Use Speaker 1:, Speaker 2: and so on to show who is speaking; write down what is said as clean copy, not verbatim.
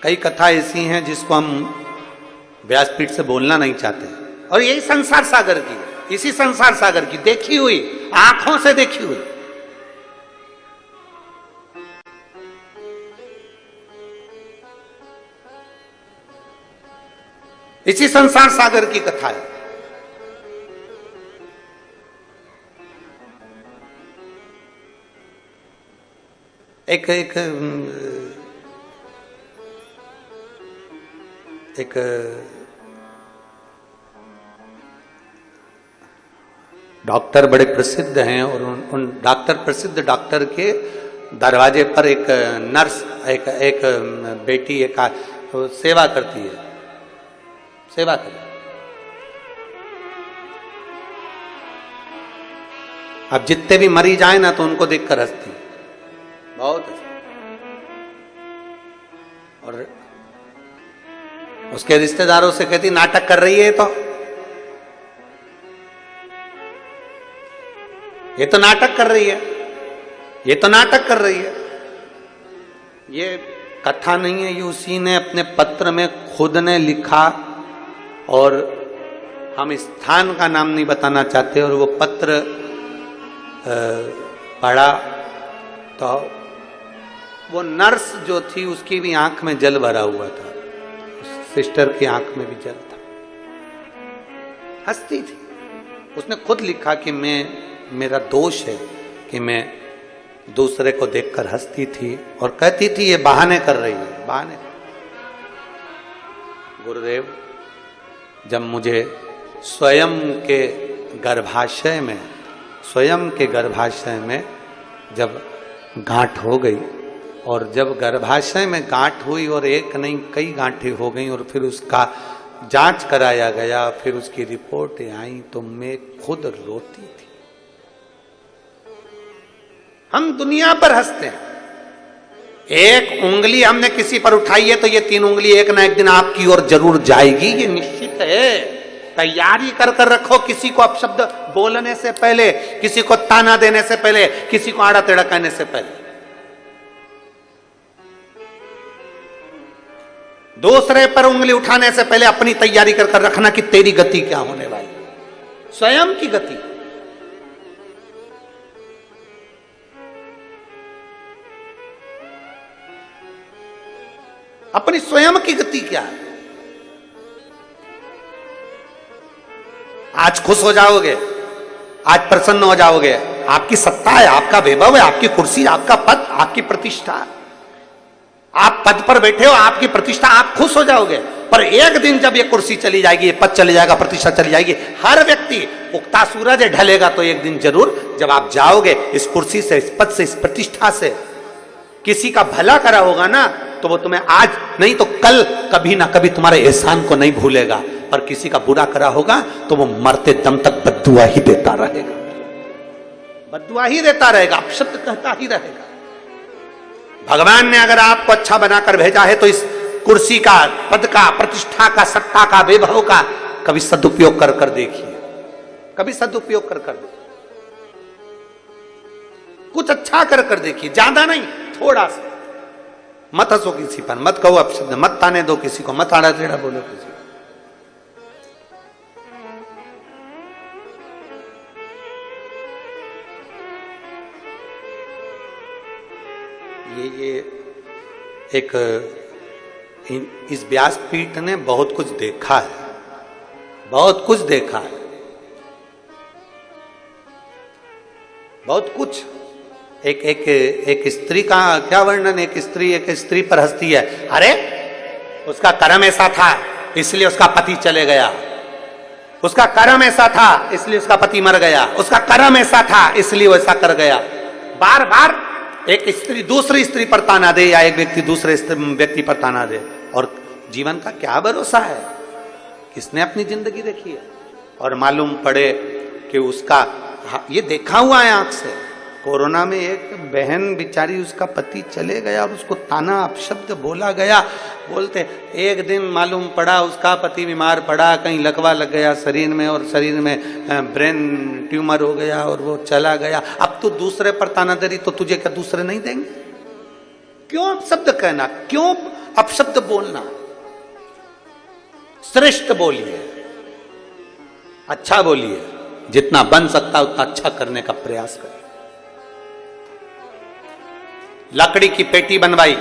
Speaker 1: कई कथा ऐसी हैं जिसको हम व्यासपीठ से बोलना नहीं चाहते, और यही संसार सागर की, इसी संसार सागर की देखी हुई, आंखों से देखी हुई। इसी संसार सागर की कथा है। एक एक एक डॉक्टर बड़े प्रसिद्ध हैं, और उन प्रसिद्ध डॉक्टर के दरवाजे पर एक नर्स, एक बेटी एक सेवा करती है, सेवा करती। अब जितने भी मरीज आए ना तो उनको देखकर हंसती, बहुत अच्छा। और उसके रिश्तेदारों से कहती नाटक कर रही है, ये तो नाटक कर रही है, ये तो नाटक कर रही है। ये कथा नहीं है, ये उसी ने अपने पत्र में खुद ने लिखा, और हम स्थान का नाम नहीं बताना चाहते। और वो पत्र पढ़ा तो वो नर्स जो थी उसकी भी आंख में जल भरा हुआ था, सिस्टर की आंख में भी जल था, हंसती थी। उसने खुद लिखा कि मेरा दोष है कि मैं दूसरे को देखकर हंसती थी और कहती थी ये बहाने कर रही है, बहाने। गुरुदेव जब मुझे स्वयं के गर्भाशय में जब गांठ हो गई, और जब गर्भाशय में गांठ हुई और एक नहीं कई गांठें हो गई, और फिर उसका जांच कराया गया, फिर उसकी रिपोर्टें आई, तो मैं खुद रोती थी। हम दुनिया पर हंसते हैं, एक उंगली हमने किसी पर उठाई है तो ये 3 उंगली एक ना एक दिन आपकी ओर जरूर जाएगी, ये निश्चित है। तैयारी कर रखो, किसी को अपशब्द बोलने से पहले, किसी को ताना देने से पहले, किसी को आड़ा टेढ़ा कहने से पहले। दूसरे पर उंगली उठाने से पहले अपनी तैयारी कर रखना कि तेरी गति क्या होने वाली, स्वयं की गति। अपनी स्वयं की गति क्या है। आज खुश हो जाओगे, आज प्रसन्न हो जाओगे, आपकी सत्ता है, आपका वैभव है, आपकी कुर्सी, आपका पद, आपकी प्रतिष्ठा, आप पद पर बैठे हो, आपकी प्रतिष्ठा, आप खुश हो जाओगे। पर एक दिन जब ये कुर्सी चली जाएगी, ये पद चली जाएगा, प्रतिष्ठा चली जाएगी, हर व्यक्ति, उगता सूरज ढलेगा तो एक दिन जरूर जब आप जाओगे इस कुर्सी से, इस पद से, इस प्रतिष्ठा से, किसी का भला करा होगा ना तो वो तुम्हें आज नहीं तो कल कभी ना कभी तुम्हारे एहसान को नहीं भूलेगा, पर किसी का बुरा करा होगा तो वो मरते दम तक बद्दुआ ही देता रहेगा, बद्दुआ ही देता रहेगा, अपशब्द कहता ही रहेगा। भगवान ने अगर आपको अच्छा बनाकर भेजा है तो इस कुर्सी का, पद का, प्रतिष्ठा का, सत्ता का, वैभव का कभी सदुपयोग कर देखिए, कभी सदुपयोग कर देखिए, कुछ अच्छा कर देखिए, ज्यादा नहीं, थोड़ा सा। मत हंसो किसी पर, मत कहो अपशब्द, मत ताने दो किसी को, मत आड़ा टेढ़ा बोलो किसी को। ये एक इस व्यासपीठ ने बहुत कुछ देखा है, बहुत कुछ देखा है, बहुत कुछ। एक स्त्री का क्या वर्णन, एक स्त्री पर हंसती है, अरे उसका कर्म ऐसा था इसलिए उसका पति चले गया, उसका कर्म ऐसा था इसलिए उसका पति मर गया, उसका कर्म ऐसा था इसलिए वो ऐसा कर गया। बार बार एक स्त्री दूसरी स्त्री पर ताना दे, या एक व्यक्ति दूसरे व्यक्ति पर ताना दे, और जीवन का क्या भरोसा है, किसने अपनी जिंदगी देखी है। और मालूम पड़े कि उसका, ये देखा हुआ है आंख से, कोरोना में एक बहन बिचारी, उसका पति चले गया और उसको ताना अपशब्द बोला गया, बोलते एक दिन मालूम पड़ा उसका पति बीमार पड़ा, कहीं लकवा लग गया शरीर में, और शरीर में ब्रेन ट्यूमर हो गया और वो चला गया। अब तू दूसरे पर ताना दे रही तो तुझे क्या दूसरे नहीं देंगे? क्यों शब्द कहना, क्यों अपशब्द बोलना, श्रेष्ठ बोलिए, अच्छा बोलिए, जितना बन सकता है उतना अच्छा करने का प्रयास करिए। लकड़ी की पेटी बनवाई,